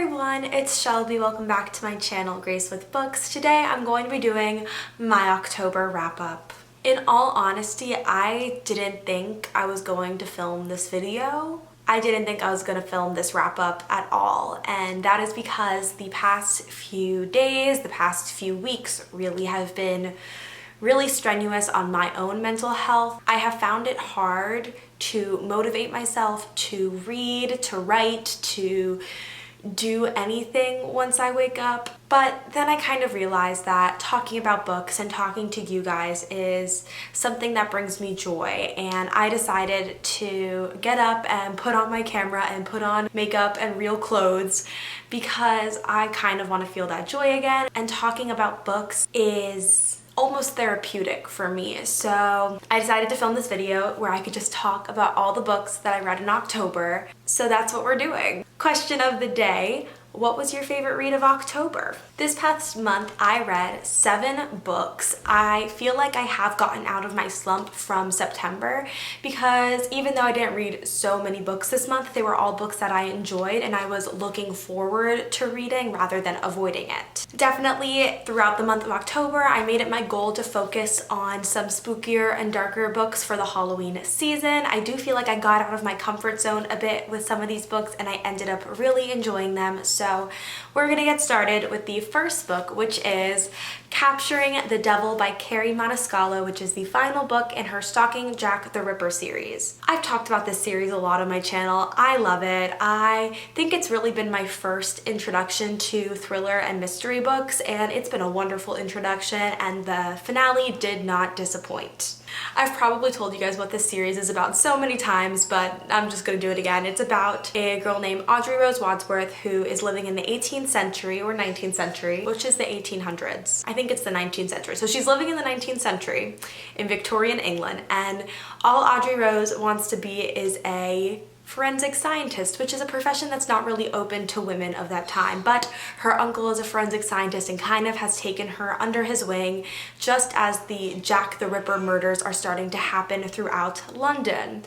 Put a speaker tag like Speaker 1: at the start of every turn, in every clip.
Speaker 1: everyone, it's Shelby. Welcome back to my channel, Grace with Books. Today I'm going to be doing my October wrap-up. In all honesty, I didn't think I was going to film this video. I didn't think I was going to film this wrap-up at all, and that is because the past few days, the past few weeks really have been really strenuous on my own mental health. I have found it hard to motivate myself to read, to write, to do anything once I wake up. But then I kind of realized that talking about books and talking to you guys is something that brings me joy, and I decided to get up and put on my camera and put on makeup and real clothes because I kind of want to feel that joy again, and talking about books is almost therapeutic for me. So I decided to film this video where I could just talk about all the books that I read in October. So that's what we're doing. Question of the day: what was your favorite read of October? This past month I read 7 books. I feel like I have gotten out of my slump from September because even though I didn't read so many books this month, they were all books that I enjoyed and I was looking forward to reading rather than avoiding it. Definitely throughout the month of October, I made it my goal to focus on some spookier and darker books for the Halloween season. I do feel like I got out of my comfort zone a bit with some of these books and I ended up really enjoying them. So we're gonna get started with the first book, which is Capturing the Devil by Kerri Maniscalo, which is the final book in her Stalking Jack the Ripper series. I've talked about this series a lot on my channel. I love it. I think it's really been my first introduction to thriller and mystery books, and it's been a wonderful introduction, and the finale did not disappoint. I've probably told you guys what this series is about so many times, but I'm just gonna do it again. It's about a girl named Audrey Rose Wadsworth who is living in the 18th century or 19th century, which is the 1800s. I think it's the 19th century. So she's living in the 19th century in Victorian England, and all Audrey Rose wants to be is a forensic scientist, which is a profession that's not really open to women of that time. But her uncle is a forensic scientist and kind of has taken her under his wing just as the Jack the Ripper murders are starting to happen throughout London.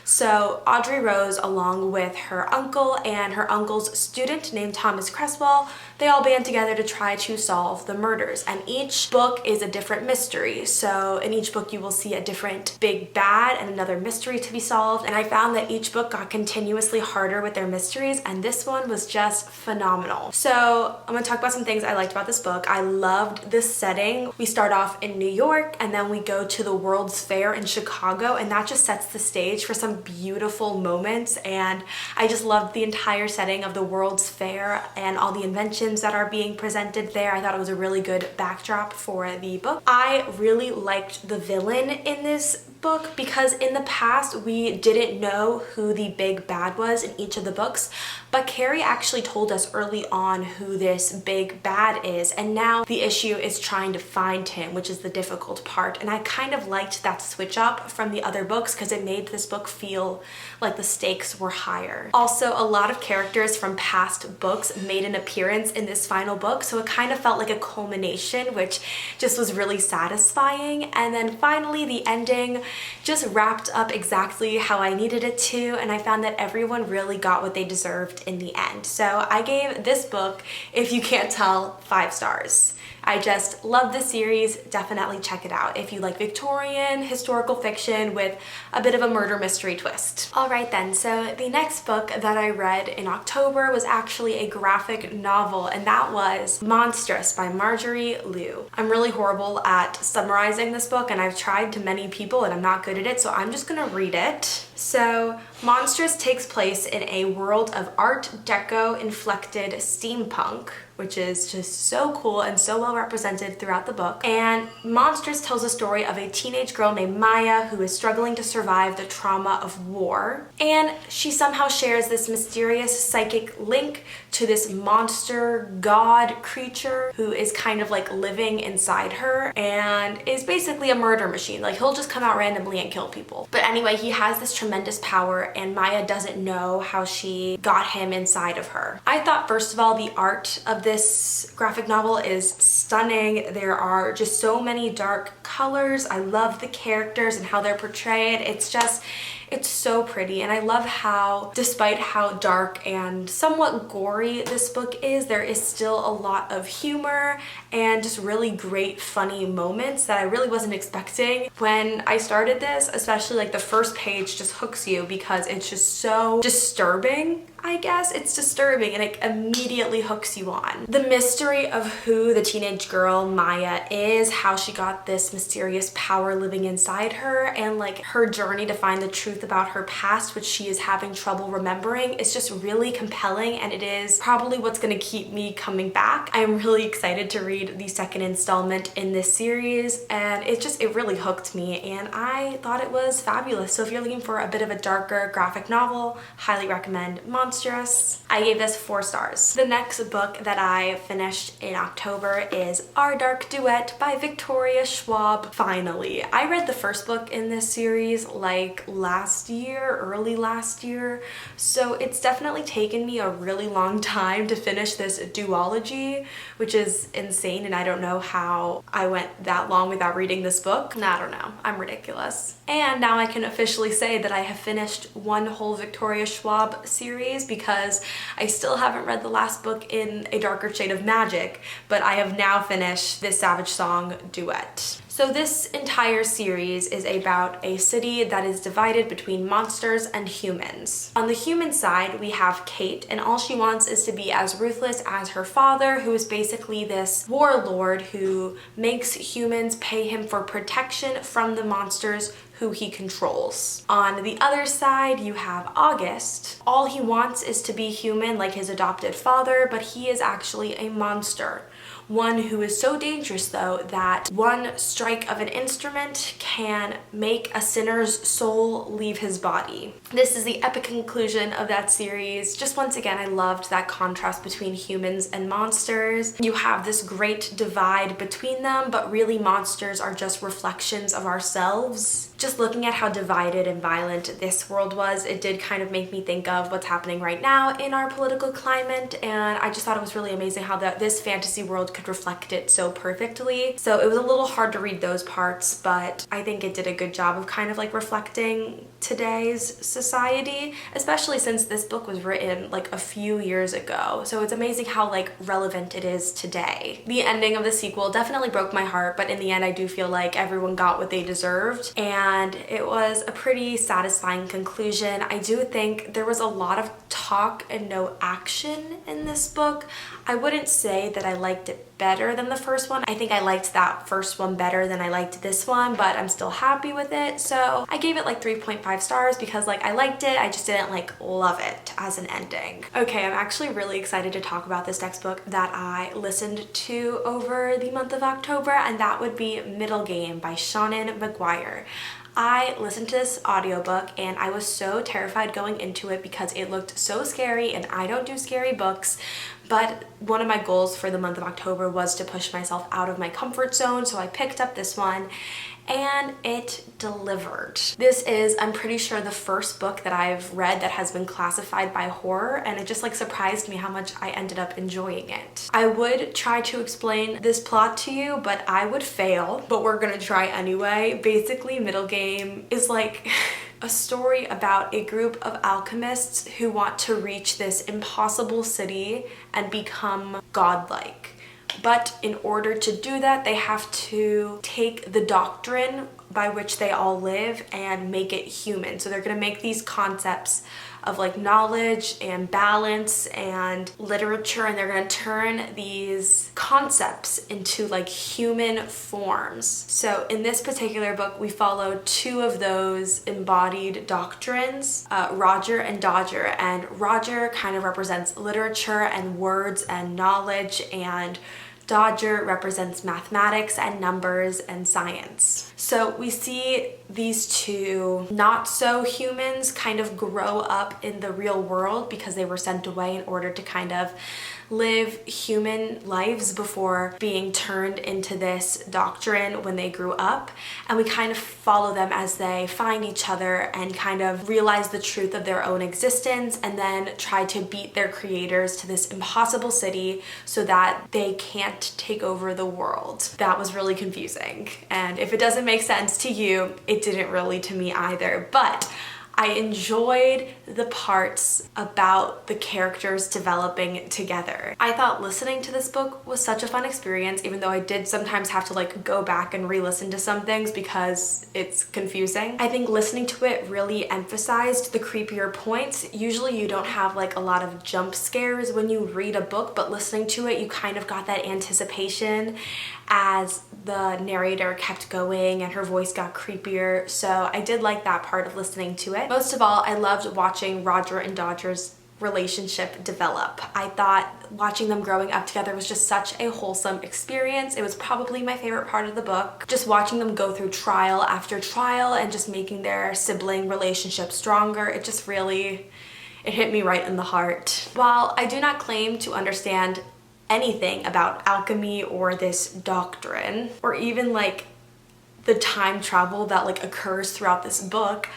Speaker 1: So Audrey Rose, along with her uncle and her uncle's student named Thomas Cresswell, they all band together to try to solve the murders, and each book is a different mystery. So in each book you will see a different big bad and another mystery to be solved, and I found that each book got continuously harder with their mysteries, and this one was just phenomenal. So I'm gonna talk about some things I liked about this book. I loved this setting. We start off in New York and then we go to the World's Fair in Chicago, and that just sets the stage for some beautiful moments, and I just loved the entire setting of the World's Fair and all the inventions that are being presented there. I thought it was a really good backdrop for the book. I really liked the villain in this book because in the past we didn't know who the big bad was in each of the books, but Kerri actually told us early on who this big bad is, and now the issue is trying to find him, which is the difficult part, and I kind of liked that switch up from the other books because it made this book feel like the stakes were higher. Also, a lot of characters from past books made an appearance in this final book, so it kind of felt like a culmination, which just was really satisfying. And then finally the ending just wrapped up exactly how I needed it to, and I found that everyone really got what they deserved in the end. So I gave this book, if you can't tell, 5 stars. I just love this series. Definitely check it out if you like Victorian historical fiction with a bit of a murder mystery twist. Alright then, so the next book that I read in October was actually a graphic novel, and that was Monstress by Marjorie Liu. I'm really horrible at summarizing this book, and I've tried to many people and I'm not good at it, so I'm just gonna read it. So Monstress takes place in a world of Art Deco inflected steampunk, which is just so cool and so well represented throughout the book. And Monstress tells a story of a teenage girl named Maya who is struggling to survive the trauma of war. And she somehow shares this mysterious psychic link to this monster god creature who is kind of like living inside her and is basically a murder machine. Like, he'll just come out randomly and kill people. But anyway, he has this tremendous power and Maya doesn't know how she got him inside of her. I thought, first of all, the art of this graphic novel is stunning. There are just so many dark colors. I love the characters and how they're portrayed. It's It's so pretty, and I love how, despite how dark and somewhat gory this book is, there is still a lot of humor and just really great funny moments that I really wasn't expecting. When I started this, especially like the first page just hooks you because it's just so disturbing. I guess it's disturbing and it immediately hooks you on. The mystery of who the teenage girl Maya is, how she got this mysterious power living inside her, and like her journey to find the truth about her past, which she is having trouble remembering, is just really compelling, and it is probably what's going to keep me coming back. I am really excited to read the second installment in this series, and it really hooked me, and I thought it was fabulous. So if you're looking for a bit of a darker graphic novel, highly recommend Monstress. I gave this 4 stars. The next book that I finished in October is Our Dark Duet by Victoria Schwab. Finally, I read the first book in this series like early last year, so it's definitely taken me a really long time to finish this duology, which is insane, and I don't know how I went that long without reading this book. I don't know, I'm ridiculous. And now I can officially say that I have finished one whole Victoria Schwab series, because I still haven't read the last book in A Darker Shade of Magic, but I have now finished this Savage Song Duet. So this entire series is about a city that is divided between monsters and humans. On the human side, we have Kate, and all she wants is to be as ruthless as her father, who is basically this warlord who makes humans pay him for protection from the monsters who he controls. On the other side, you have August. All he wants is to be human like his adopted father, but he is actually a monster. One who is so dangerous, though, that one strike of an instrument can make a sinner's soul leave his body. This is the epic conclusion of that series. Just once again, I loved that contrast between humans and monsters. You have this great divide between them, but really monsters are just reflections of ourselves. Just looking at how divided and violent this world was, it did kind of make me think of what's happening right now in our political climate, and I just thought it was really amazing how this fantasy world could reflect it so perfectly. So it was a little hard to read those parts, but I think it did a good job of kind of like reflecting today's society, especially since this book was written like a few years ago. So it's amazing how like relevant it is today. The ending of the sequel definitely broke my heart, but in the end I do feel like everyone got what they deserved, and it was a pretty satisfying conclusion. I do think there was a lot of talk and no action in this book. I wouldn't say that I liked it better than the first one. I think I liked that first one better than I liked this one, but I'm still happy with it. So I gave it like 3.5 stars because like I liked it, I just didn't like love it as an ending. Okay, I'm actually really excited to talk about this next book that I listened to over the month of October, and that would be Middlegame by Seanan McGuire. I listened to this audiobook and I was so terrified going into it because it looked so scary, and I don't do scary books, but one of my goals for the month of October was to push myself out of my comfort zone, so I picked up this one and it delivered. This is, I'm pretty sure, the first book that I've read that has been classified by horror, and it just like surprised me how much I ended up enjoying it. I would try to explain this plot to you, but I would fail, but we're gonna try anyway. Basically, Middlegame is like a story about a group of alchemists who want to reach this impossible city and become godlike. But in order to do that, they have to take the doctrine by which they all live and make it human. So they're gonna make these concepts of like knowledge and balance and literature, and they're gonna turn these concepts into like human forms. So in this particular book, we follow 2 of those embodied doctrines, Roger and Dodger, and Roger kind of represents literature and words and knowledge, and Dodger represents mathematics and numbers and science. So we see these 2 not so humans kind of grow up in the real world because they were sent away in order to kind of live human lives before being turned into this doctrine when they grew up. And we kind of follow them as they find each other and kind of realize the truth of their own existence, and then try to beat their creators to this impossible city so that they can't take over the world. That was really confusing, and if it doesn't make sense to you, it didn't really to me either. But I enjoyed the parts about the characters developing together. I thought listening to this book was such a fun experience, even though I did sometimes have to like go back and re-listen to some things because it's confusing. I think listening to it really emphasized the creepier points. Usually you don't have like a lot of jump scares when you read a book, but listening to it, you kind of got that anticipation as the narrator kept going and her voice got creepier. So I did like that part of listening to it. Most of all, I loved watching Roger and Dodger's relationship develop. I thought watching them growing up together was just such a wholesome experience. It was probably my favorite part of the book. Just watching them go through trial after trial and just making their sibling relationship stronger. It just really, it hit me right in the heart. While I do not claim to understand anything about alchemy or this doctrine, or even like the time travel that like occurs throughout this book,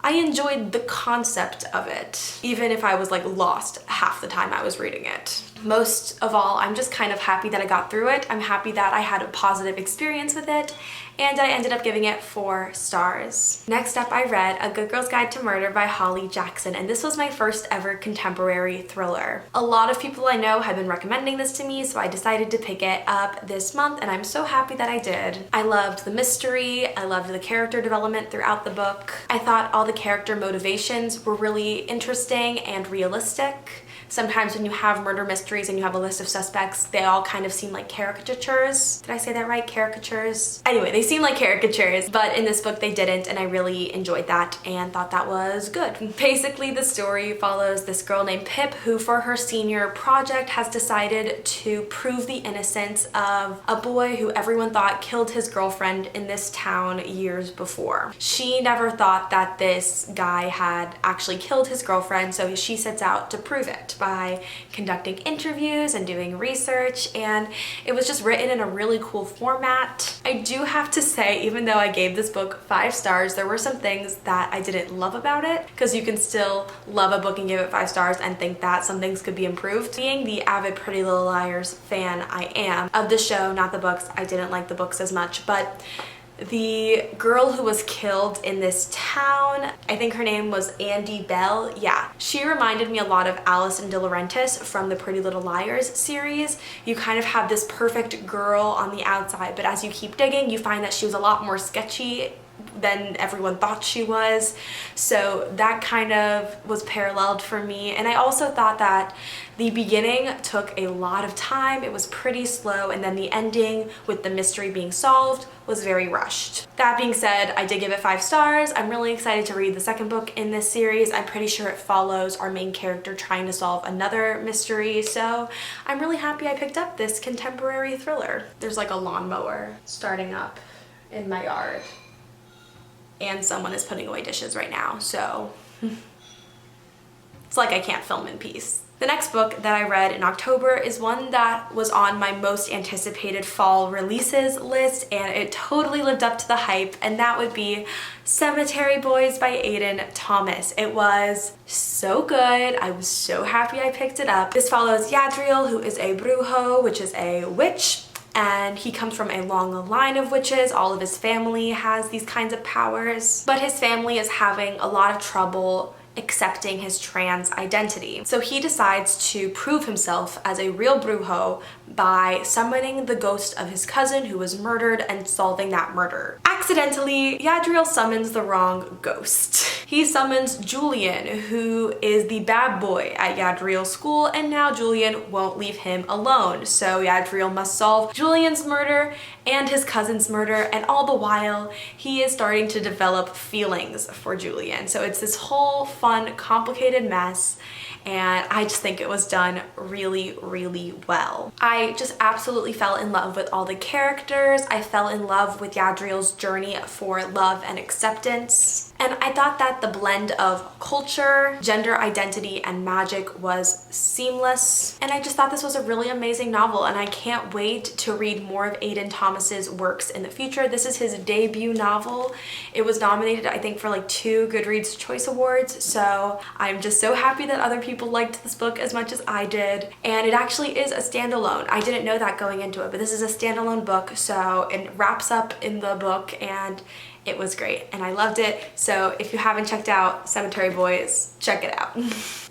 Speaker 1: I enjoyed the concept of it, even if I was like lost half the time I was reading it. Most of all, I'm just kind of happy that I got through it. I'm happy that I had a positive experience with it, and I ended up giving it 4 stars. Next up, I read A Good Girl's Guide to Murder by Holly Jackson, and this was my first ever contemporary thriller. A lot of people I know have been recommending this to me, so I decided to pick it up this month, and I'm so happy that I did. I loved the mystery, I loved the character development throughout the book. I thought all the character motivations were really interesting and realistic. Sometimes when you have murder mysteries and you have a list of suspects, they all kind of seem like caricatures. Did I say that right? Caricatures? Anyway, they seem like caricatures, but in this book they didn't, and I really enjoyed that and thought that was good. Basically, the story follows this girl named Pip who for her senior project has decided to prove the innocence of a boy who everyone thought killed his girlfriend in this town years before. She never thought that this guy had actually killed his girlfriend, so she sets out to prove it by conducting interviews and doing research, and it was just written in a really cool format. I do have to say, even though I gave this book 5 stars, there were some things that I didn't love about it, because you can still love a book and give it 5 stars and think that some things could be improved. Being the avid Pretty Little Liars fan I am of the show, not the books, I didn't like the books as much, but the girl who was killed in this town, I think her name was Andy Bell, yeah. She reminded me a lot of Alison De Laurentiis from the Pretty Little Liars series. You kind of have this perfect girl on the outside, but as you keep digging, you find that she was a lot more sketchy than everyone thought she was. So that kind of was paralleled for me. And I also thought that the beginning took a lot of time. It was pretty slow, and then the ending with the mystery being solved was very rushed. That being said, I did give it 5 stars. I'm really excited to read the second book in this series. I'm pretty sure it follows our main character trying to solve another mystery, so I'm really happy I picked up this contemporary thriller. There's like a lawnmower starting up in my yard, and someone is putting away dishes right now, so it's like I can't film in peace. The next book that I read in October is one that was on my most anticipated fall releases list, and it totally lived up to the hype, and that would be Cemetery Boys by Aiden Thomas. It was so good. I was so happy I picked it up. This follows Yadriel, who is a brujo, which is a witch, and he comes from a long line of witches. All of his family has these kinds of powers, but his family is having a lot of trouble accepting his trans identity. So he decides to prove himself as a real brujo by summoning the ghost of his cousin who was murdered and solving that murder. Accidentally, Yadriel summons the wrong ghost. He summons Julian, who is the bad boy at Yadriel's school, and now Julian won't leave him alone. So Yadriel must solve Julian's murder and his cousin's murder, and all the while he is starting to develop feelings for Julian. So it's this whole fun, complicated mess, and I just think it was done really, really well. I just absolutely fell in love with all the characters. I fell in love with Yadriel's journey for love and acceptance. And I thought that the blend of culture, gender identity, and magic was seamless. And I just thought this was a really amazing novel, and I can't wait to read more of Aiden Thomas's works in the future. This is his debut novel. It was nominated, I think, for like 2 Goodreads Choice Awards, so I'm just so happy that other people liked this book as much as I did. And it actually is a standalone. I didn't know that going into it, but this is a standalone book, so it wraps up in the book, and It was great and I loved it. So if you haven't checked out Cemetery Boys, check it out.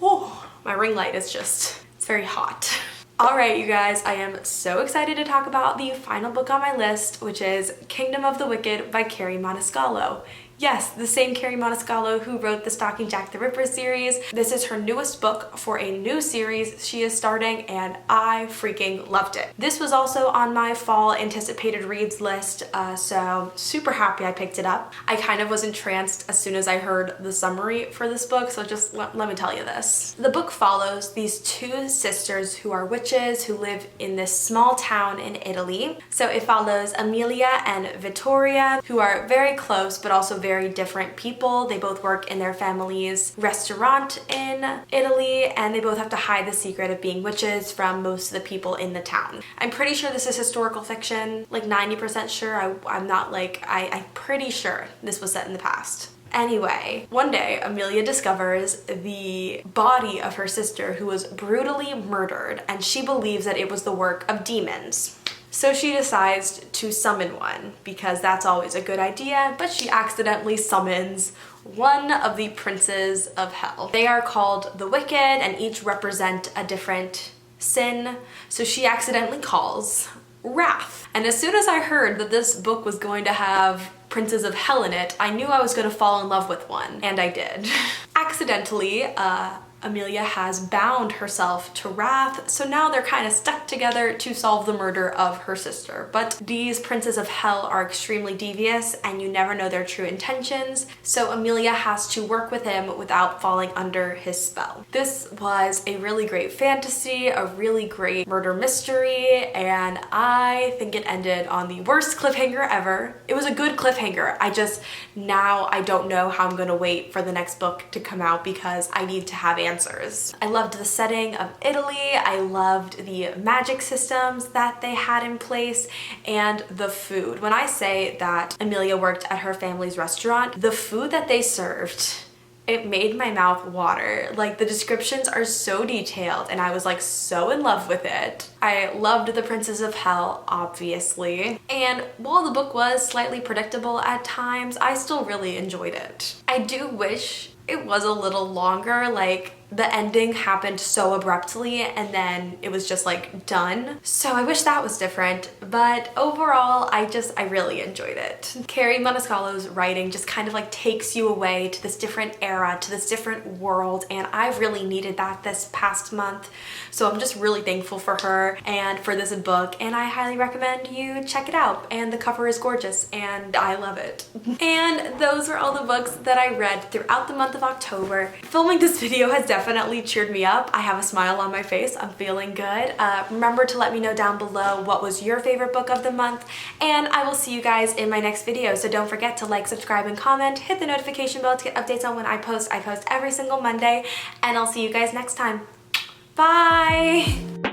Speaker 1: Oh, my ring light is just, it's very hot. All right, you guys, I am so excited to talk about the final book on my list, which is Kingdom of the Wicked by Kerri Maniscalo. Yes, the same Kerri Maniscalo who wrote the Stalking Jack the Ripper series. This is her newest book for a new series she is starting, and I freaking loved it. This was also on my fall anticipated reads list, so super happy I picked it up. I kind of was entranced as soon as I heard the summary for this book, so just let me tell you this. The book follows these two sisters who are witches who live in this small town in Italy. So it follows Amelia and Vittoria, who are very close but also very different people. They both work in their family's restaurant in Italy, and they both have to hide the secret of being witches from most of the people in the town. I'm pretty sure this is historical fiction, like 90% sure. I'm pretty sure this was set in the past. Anyway, one day Amelia discovers the body of her sister who was brutally murdered, and she believes that it was the work of demons. So she decides to summon one, because that's always a good idea, but she accidentally summons one of the princes of hell. They are called the Wicked, and each represent a different sin, so she accidentally calls Wrath. And as soon as I heard that this book was going to have princes of hell in it, I knew I was going to fall in love with one, and I did. Accidentally, Amelia has bound herself to Wrath, so now they're kind of stuck together to solve the murder of her sister. But these princes of hell are extremely devious and you never know their true intentions, so Amelia has to work with him without falling under his spell. This was a really great fantasy, a really great murder mystery, and I think it ended on the worst cliffhanger ever. It was a good cliffhanger. Now I don't know how I'm gonna wait for the next book to come out because I need to have answers. I loved the setting of Italy, I loved the magic systems that they had in place, and the food. When I say that Amelia worked at her family's restaurant, the food that they served, it made my mouth water. Like, the descriptions are so detailed and I was like so in love with it. I loved the Princes of Hell, obviously. And while the book was slightly predictable at times, I still really enjoyed it. I do wish it was a little longer, like the ending happened so abruptly and then it was just like done. So I wish that was different, but overall I really enjoyed it. Kerri Maniscalo's writing just kind of like takes you away to this different era, to this different world, and I really needed that this past month. So I'm just really thankful for her and for this book, and I highly recommend you check it out. And the cover is gorgeous and I love it. And those were all the books that I read throughout the month of October. Filming this video has definitely cheered me up. I have a smile on my face. I'm feeling good. Remember to let me know down below what was your favorite book of the month, and I will see you guys in my next video. So don't forget to like, subscribe, and comment. Hit the notification bell to get updates on when I post. I post every single Monday, and I'll see you guys next time. Bye!